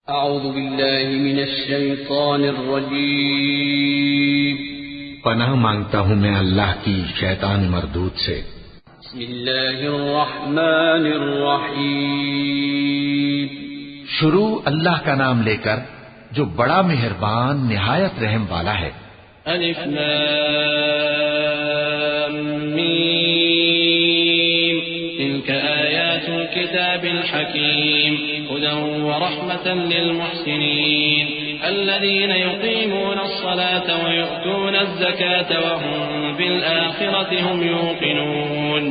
अऊज़ु बिल्लाहि मिनश शैतानिर रजीम। पनाह मांगता हूँ मैं अल्लाह की शैतान मरदूद से। बिस्मिल्लाहिर रहमानिर रहीम। शुरू अल्लाह का नाम लेकर जो बड़ा मेहरबान निहायत रहम वाला है। अलिफ लाम मीम तिल्क आयातुल किताबिल हकीम हुदन व रहमतन लिल मुहसिनीन अल्लज़ीना युक़ीमूना अस्सलाता व यु'तूना अज़्ज़काता व हुम बिल आखिरति हुम यूक़िनून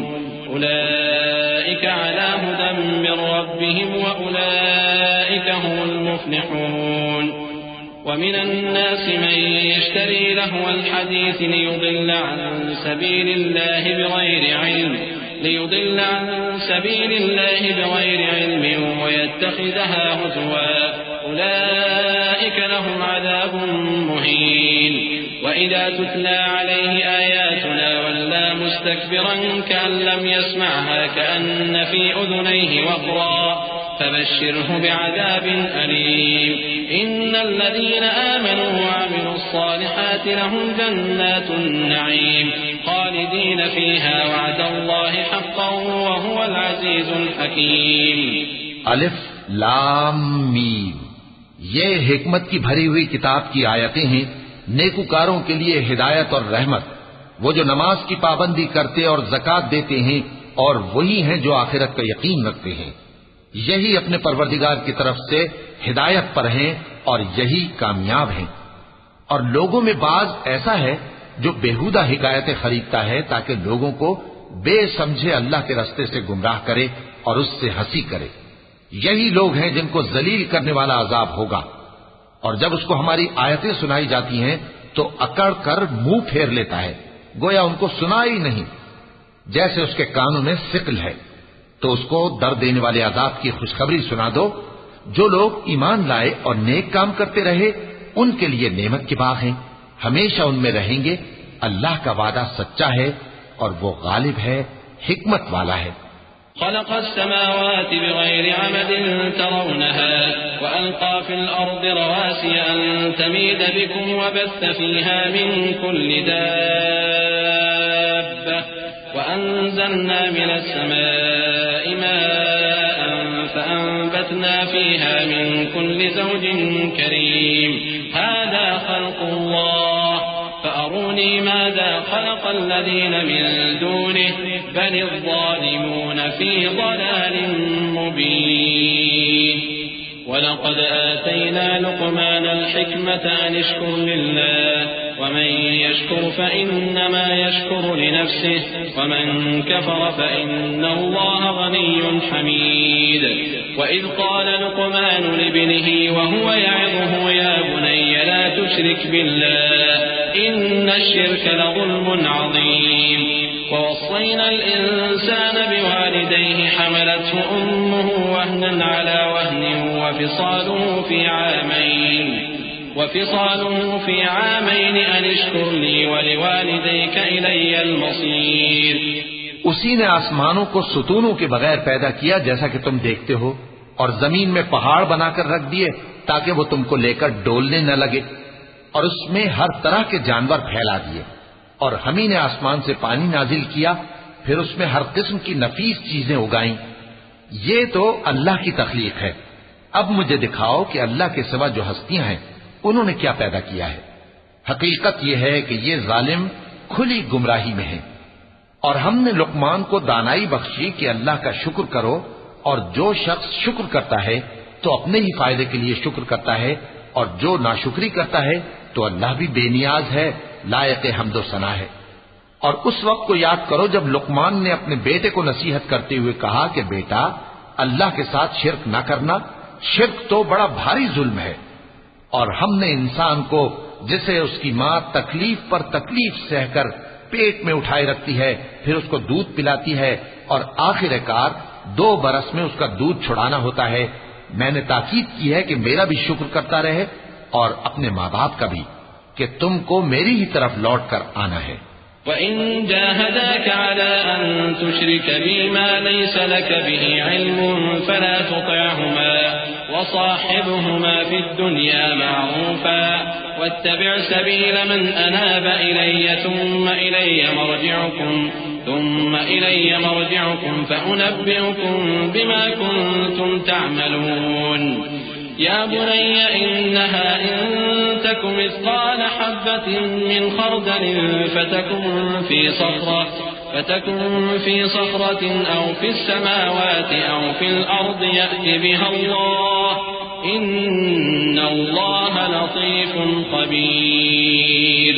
उलाइका अला हुदन मिर रब्बिहिम व उलाइका हुमुल मुफ्लिहून। ومن الناس من يشتري لهو الحديث ليضل عن سبيل الله بغير علم ويتخذها هزوا أولئك لهم عذاب مهين وإذا تتلى عليه آياتنا ولى مستكبرا كأن لم يسمعها كأن في أذنيه وقرا فبشره بعذاب أليم إن الذين آمنوا وعملوا الصالحات لهم جنات النعيم خالدين فيها وعد الله حقا وهو العزيز الحكيم। अलिफ लाम मीम ये हिकमत की भरी हुई किताब की आयतें हैं, नेकुकारों के लिए हिदायत और रहमत। वो जो नमाज की पाबंदी करते और ज़कात देते हैं और वही हैं जो आखिरत का यकीन रखते हैं, यही अपने परवरदिगार की तरफ से हिदायत पर हैं और यही कामयाब हैं। और लोगों में बाज ऐसा है जो बेहुदा हिकायतें खरीदता है ताकि लोगों को बेसमझे अल्लाह के रास्ते से गुमराह करे और उससे हंसी करे। यही लोग हैं जिनको जलील करने वाला अजाब होगा। और जब उसको हमारी आयतें सुनाई जाती हैं तो अकड़ कर मुंह फेर लेता है, गोया उनको सुना ही नहीं, जैसे उसके कानों में सिकल है। तो उसको दर्द देने वाले अजाब की खुशखबरी सुना दो। जो लोग ईमान लाए और नेक काम करते रहे उनके लिए नेमत के बाग हैं, हमेशा उनमें रहेंगे। अल्लाह का वादा सच्चा है और वो गालिब है, हिकमत वाला है। خلق السماوات بغير عمد ترونها وألقى في الأرض رواسي أن تميد بكم وبث فيها من كل دابة وأنزلنا من السماء ماء فأنبتنا فيها من كل زوج كريم هذا خلق الله فأروني ماذا خلق الذين من دونه بل الظالمون في ضلال مبين ولقد آتينا لقمان الحكمة أن اشكر لله ومن يشكر فإنما يشكر لنفسه ومن كفر فإن الله غني حميد وإذ قال لقمان لابنه وهو يعظه يا بني لا تشرك بالله إن الشرك لظلم عظيم ووصينا الإنسان بوالديه حملته أمه وهنا على وهن وفصاله في عامين أن اشكر لي ولوالديك إلي المصير। उसी ने आसमानों को सुतूनों के बगैर पैदा किया जैसा कि तुम देखते हो, और जमीन में पहाड़ बनाकर रख दिए ताकि वो तुमको लेकर डोलने न लगे, और उसमें हर तरह के जानवर फैला दिए। और हम ही ने आसमान से पानी नाजिल किया, फिर उसमें हर किस्म की नफीस चीजें उगाई। ये तो अल्लाह की तख्लीक है। अब मुझे दिखाओ कि अल्लाह के सिवा जो हस्तियां हैं उन्होंने क्या पैदा किया है। हकीकत यह है कि ये जालिम खुली गुमराही में है। और हमने लुकमान को दानाई बख्शी कि अल्लाह का शुक्र करो, और जो शख्स शुक्र करता है तो अपने ही फायदे के लिए शुक्र करता है, और जो नाशुक्री करता है तो अल्लाह भी बेनियाज है, लायक हम्दो सना है। और उस वक्त को याद करो जब लुकमान ने अपने बेटे को नसीहत करते हुए कहा कि बेटा, अल्लाह के साथ शिर्क न करना, शिर्क तो बड़ा भारी जुल्म है। और हमने इंसान को, जिसे उसकी मां तकलीफ पर तकलीफ सहकर पेट में उठाए रखती है, फिर उसको दूध पिलाती है और आखिरकार 2 बरस में उसका दूध छुड़ाना होता है, मैंने ताकीद की है कि मेरा भी शुक्र करता रहे और अपने माँ बाप का भी, कि तुमको मेरी ही तरफ लौट कर आना है। وإن جاهداك على أن تشرك بي ما ليس لك به علم فلا تطعهما وصاحبهما في الدنيا معروفا واتبع سبيل من أناب إلي ثم إلي مرجعكم فأنبئكم بما كنتم تعملون يا بني إنها إن تك مثقال حبة من خردل فتكن في صخرة أو في السماوات أو في الأرض يأت بها الله إن الله لطيف خبير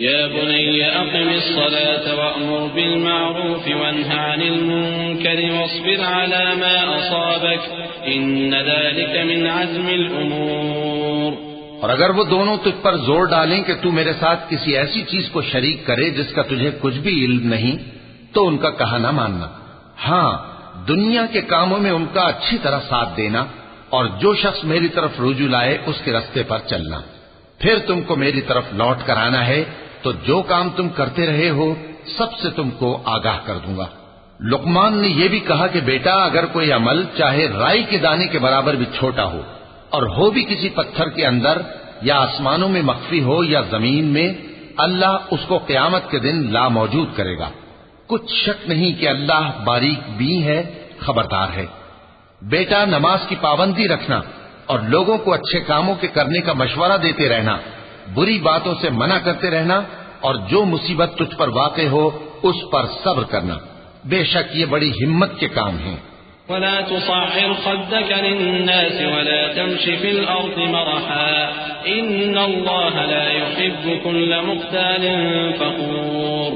يا بني أقم الصلاة وأمر بالمعروف وانه عن المنكر واصبر على ما أصابك إن ذلك من عزم الأمور। और अगर वो दोनों तुझ पर जोर डालें कि तू मेरे साथ किसी ऐसी चीज को शरीक करे जिसका तुझे कुछ भी इल्म नहीं, तो उनका कहा न मानना। हाँ, दुनिया के कामों में उनका अच्छी तरह साथ देना और जो शख्स मेरी तरफ रुजू लाए उसके रास्ते पर चलना। फिर तुमको मेरी तरफ लौट कर आना है तो जो काम तुम करते रहे हो सबसे तुमको आगाह कर दूंगा। लुकमान ने यह भी कहा कि बेटा, अगर कोई अमल चाहे राई के दाने के बराबर भी छोटा हो और हो भी किसी पत्थर के अंदर या आसमानों में मख्फी हो या जमीन में, अल्लाह उसको क़यामत के दिन लामौजूद करेगा। कुछ शक नहीं कि अल्लाह बारीक भी है, खबरदार है। बेटा, नमाज की पाबंदी रखना और लोगों को अच्छे कामों के करने का मशवरा देते रहना, बुरी बातों से मना करते रहना और जो मुसीबत तुझ पर वाक़े हो उस पर सब्र करना। बेशक ये बड़ी हिम्मत के काम हैं। वला तुसाहिर खद्दक लिन्नास वला तमशी फिल अर्द मरहा इन्नल्लाह ला युहिब्बु कुल्ल मुख्तालिन फखूर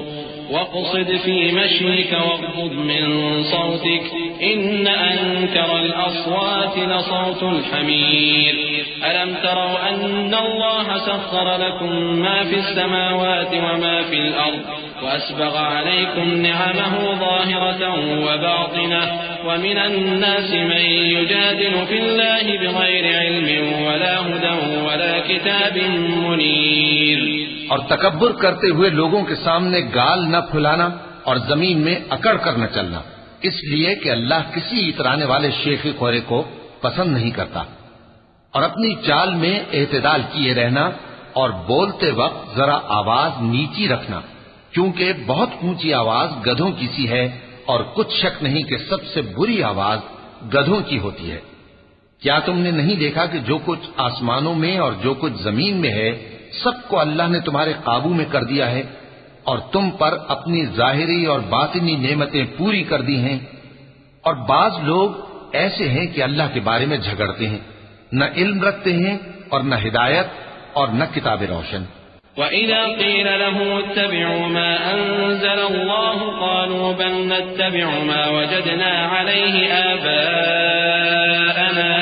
वक़सिद फी मशीक वग़्ज़ुद मिन सौतिक إن أنكر الأصوات لصوت الحمير ألم تروا أن الله سخر لكم ما في السماوات وما في الأرض وأسبغ عليكم نعمه ظاهرة وباطنة ومن الناس من يجادل في الله بغير علم ولا هدى ولا كتاب منير। और तकब्बुर करते हुए लोगों के सामने गाल न फुलाना और जमीन में अकड़ कर न चलना, इसलिए कि अल्लाह किसी इतराने वाले शेख खोरे को पसंद नहीं करता। और अपनी चाल में एतदाल किए रहना और बोलते वक्त जरा आवाज नीची रखना, क्योंकि बहुत ऊंची आवाज गधों की सी है और कुछ शक नहीं कि सबसे बुरी आवाज गधों की होती है। क्या तुमने नहीं देखा कि जो कुछ आसमानों में और जो कुछ जमीन में है सबको अल्लाह ने तुम्हारे काबू में कर दिया है और तुम पर अपनी जाहिरी और बातिनी नेमतें पूरी कर दी हैं। और बाज लोग ऐसे हैं कि अल्लाह के बारे में झगड़ते हैं, न इल्म रखते हैं और न हिदायत और न किताब रोशन। وَإِذَا قِيلَ لَهُمُ اتَّبِعُوا مَا أَنزَلَ اللَّهُ قَالُوا بَلْ نَتَّبِعُ مَا وَجَدْنَا عَلَيْهِ آبَاءَنَا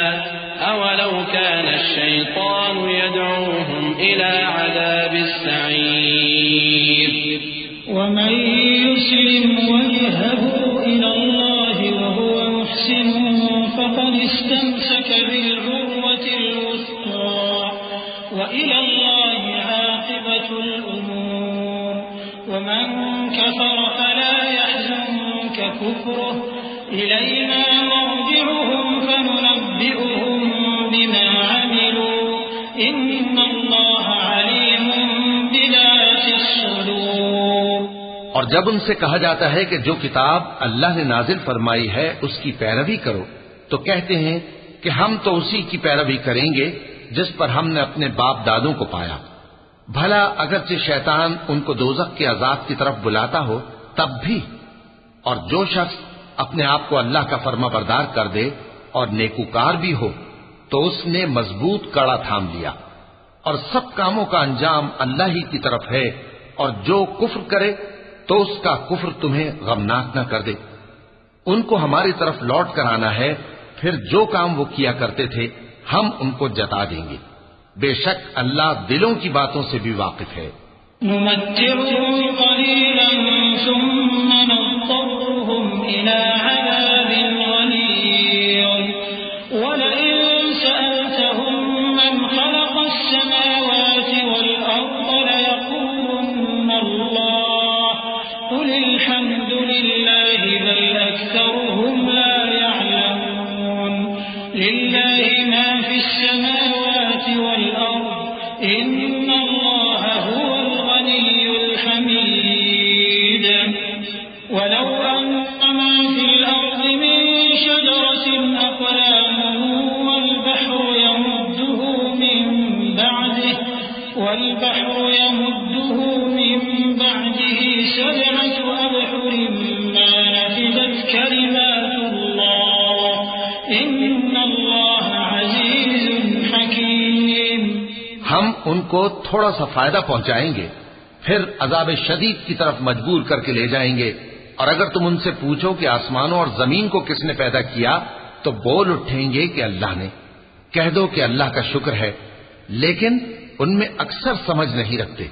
أَوَلَوْ كَانَ الشَّيْطَانُ يَدْعُوهُمْ إِلَى عَذَابِ السَّعِيرِ وَمَن يُسْلِمْ وَجْهَهُ إِلَى اللَّهِ وَهُوَ مُحْسِنٌ فَقَدِ اسْتَمْسَكَ بِالْعُرْوَةِ الْوُثْقَى وَإِلَى اللَّهِ عَاقِبَةُ الْأُمُورِ وَمَن كَفَرَ فَلَا يَحْزُنكَ كُفْرُهُ إِلَيْنَا مَرْجِعُهُمْ فَنُنَبِّئُهُم بِمَا عَمِلُوا إِنَّ اللَّهَ عَلِيمٌ بِذَاتِ الصُّدُورِ। और जब उनसे कहा जाता है कि जो किताब अल्लाह ने नाजिल फरमाई है उसकी पैरवी करो, तो कहते हैं कि हम तो उसी की पैरवी करेंगे जिस पर हमने अपने बाप दादों को पाया। भला अगरचे शैतान उनको दोज़ख के अज़ाब की तरफ बुलाता हो तब भी। और जो शख्स अपने आप को अल्लाह का फर्माबरदार कर दे और नेकूकार भी हो तो उसने मजबूत कड़ा थाम लिया। और सब कामों का अंजाम अल्लाह ही की तरफ है। और जो कुफ्र करे तो उसका कुफ्र तुम्हें गमनाक न कर दे। उनको हमारी तरफ लौट कर आना है, फिर जो काम वो किया करते थे हम उनको जता देंगे। बेशक अल्लाह दिलों की बातों से भी वाकिफ है। السماوات والأرض ليقولن الله इन्नल्लाह हुवल गनियुल हमीद वलौ अन्नमा फिल अर्दि मिन शजरतिन अक़लामुन वल बहरु यमुद्दुहु मिन बअदिही सबअतु अबहुरिन मा नफिदत कलिमातुल्लाह इन्नल्लाह अज़ीज़ुन हकीम। हम उनको थोड़ा सा फायदा पहुंचाएंगे, फिर अजाब शदीद की तरफ मजबूर करके ले जाएंगे। और अगर तुम उनसे पूछो कि आसमानों और जमीन को किसने पैदा किया, तो बोल उठेंगे कि अल्लाह ने। कह दो कि अल्लाह का शुक्र है, लेकिन उनमें अक्सर समझ नहीं रखते।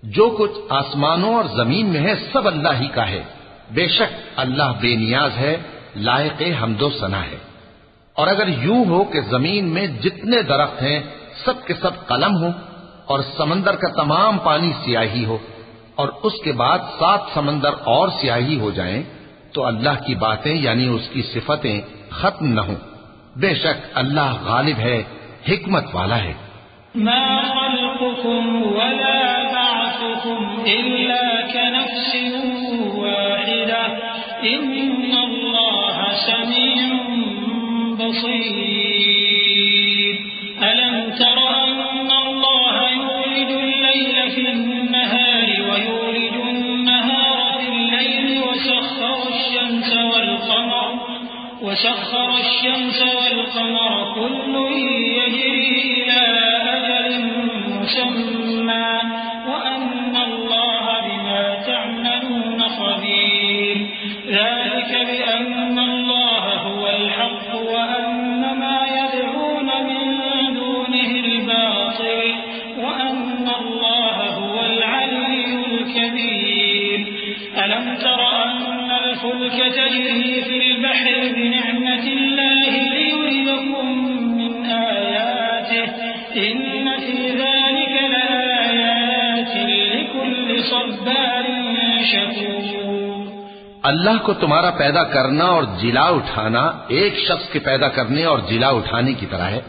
जो कुछ आसमानों और जमीन में है सब अल्लाह ही का है। बेशक अल्लाह बेनियाज है, लायक हम्दो सना है। और अगर यूं हो कि जमीन में जितने दरख्त हैं सब के सब कलम हो और समंदर का तमाम पानी स्याही हो और उसके बाद 7 समंदर और स्याही हो जाएं, तो अल्लाह की बातें यानी उसकी सिफतें खत्म न हो। बेशक अल्लाह गालिब है, हिकमत वाला है। मा खल्कुकुम वला बअथुकुम इल्ला कनफ्सिन वाहिदा इन्नल्लाह समीउन बसीर। अलम तर अन्नल्लाह युलिजुल लैल फिन्नहार वयुलिजुन नहार फिल्लैल वसख्खर الشمس والقمر كل يجري إلى أجل مسمى وأن الله بما تعملون خبير। ذلك بأن الله هو الحق وأن ما يدعون من دونه الباطل وأن الله هو العلي الكبير। ألم تر أن الفلك تجري في البحر بنعمة الله ليريكم من آياته إن في ذلك لآيات لكل صبار شكور। अल्लाह को तुम्हारा पैदा करना और जिला उठाना एक शख्स के पैदा करने और जिला उठाने की तरह है।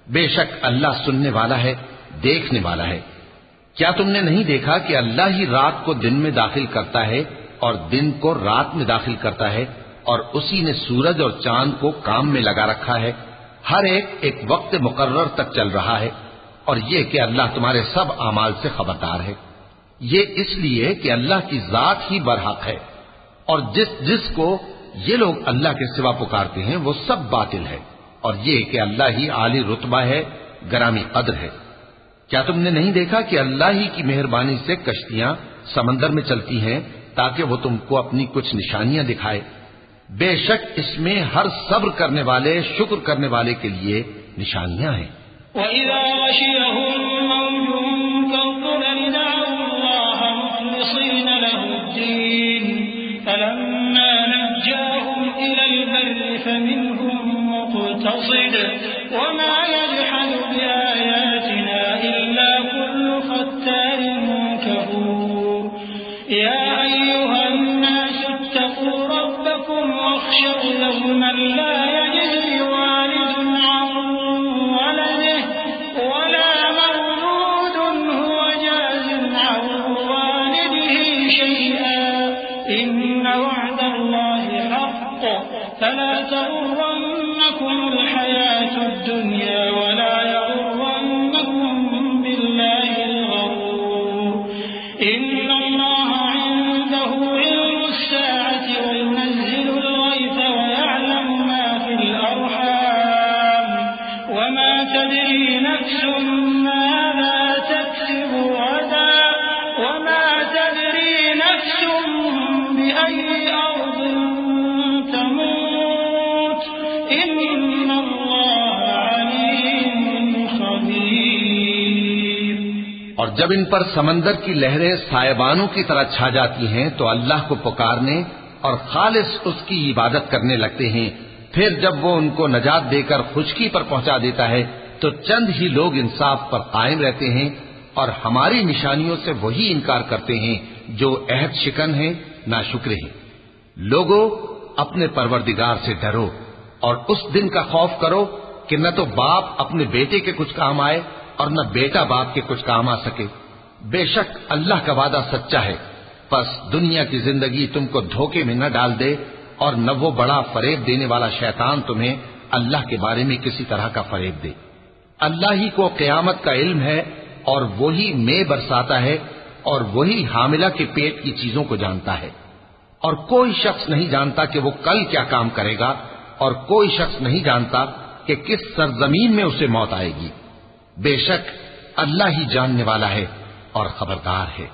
बेशक अल्लाह सुनने वाला है, देखने वाला है। क्या तुमने नहीं देखा कि अल्लाह ही रात को दिन में दाखिल करता है और दिन को रात में दाखिल करता है, और उसी ने सूरज और चांद को काम में लगा रखा है। हर एक वक्त मुकर्रर तक चल रहा है। और ये कि अल्लाह तुम्हारे सब आमाल से खबरदार है। ये इसलिए कि अल्लाह की जात ही बरहक है, और जिसको ये लोग अल्लाह के सिवा पुकारते हैं वो सब बातिल है। और ये कि अल्लाह ही आली रुतबा है, गरामी कद्र है। क्या तुमने नहीं देखा कि अल्लाह ही की मेहरबानी से कश्तियां समंदर में चलती हैं ताकि वो तुमको अपनी कुछ निशानियां दिखाए। बेशक इसमें हर सब्र करने वाले, शुक्र करने वाले के लिए निशानियां हैं। वइज़ा गशियहुम मौजुन कज़ुलल दअउ अल्लाह मुख़लिसीन लहुद्दीन फलम्मा नज्जाहुम इलल बर्रि फमिनहुम मुक़तसिद वमा यजहदु बिआयातिना इल्ला कुल्लु ख़त्तारिन कफूर। या अय्युहन नास इत्तक़ू रब्बकुम वख़शव यawman ला यजज़ी वालिदun an waladihi वला मौलूदun हुव जाज़in an वालिदिhi शय'an इन्न वअदल्लाहि हक़्क़ फला तग़ुर्रन्नकुमुल हयातुद दुन्या वला यग़ुर्रन्नकुम बिल्लाहिल गरूर। इन्नल्लाह इंदहु इल्मुस साअति वयुनज़्ज़िलुल गैथ वयअलमु मा फिल अर्हाम वमा तदरी नफ्सुम माज़ा तक्सिबु गदा वमा तदरी नफ्सुम बिअय्यि अर्दिन तमूत इन्नल्लाह अलीमुन खबीर। और जब इन पर समंदर की लहरें सायबानों की तरह छा जाती हैं तो अल्लाह को पुकारने और खालिस उसकी इबादत करने लगते हैं। फिर जब वो उनको नजात देकर खुशकी पर पहुंचा देता है तो चंद ही लोग इंसाफ पर कायम रहते हैं और हमारी निशानियों से वही इनकार करते हैं जो अहद शिकन है, नाशुक्र हैं। लोगों, अपने परवरदिगार से डरो और उस दिन का खौफ करो कि न तो बाप अपने बेटे के कुछ काम आए और न बेटा बाप के कुछ काम आ सके। बेशक अल्लाह का वादा सच्चा है, बस दुनिया की जिंदगी तुमको धोखे में न डाल दे और न वो बड़ा फरेब देने वाला शैतान तुम्हें अल्लाह के बारे में किसी तरह का फरेब दे। अल्लाह ही को क़यामत का इल्म है और वही में बरसाता है और वही हामिला के पेट की चीजों को जानता है। और कोई शख्स नहीं जानता कि वो कल क्या काम करेगा, और कोई शख्स नहीं जानता कि किस सरजमीन में उसे मौत आएगी। बेशक अल्लाह ही जानने वाला है और खबरदार है।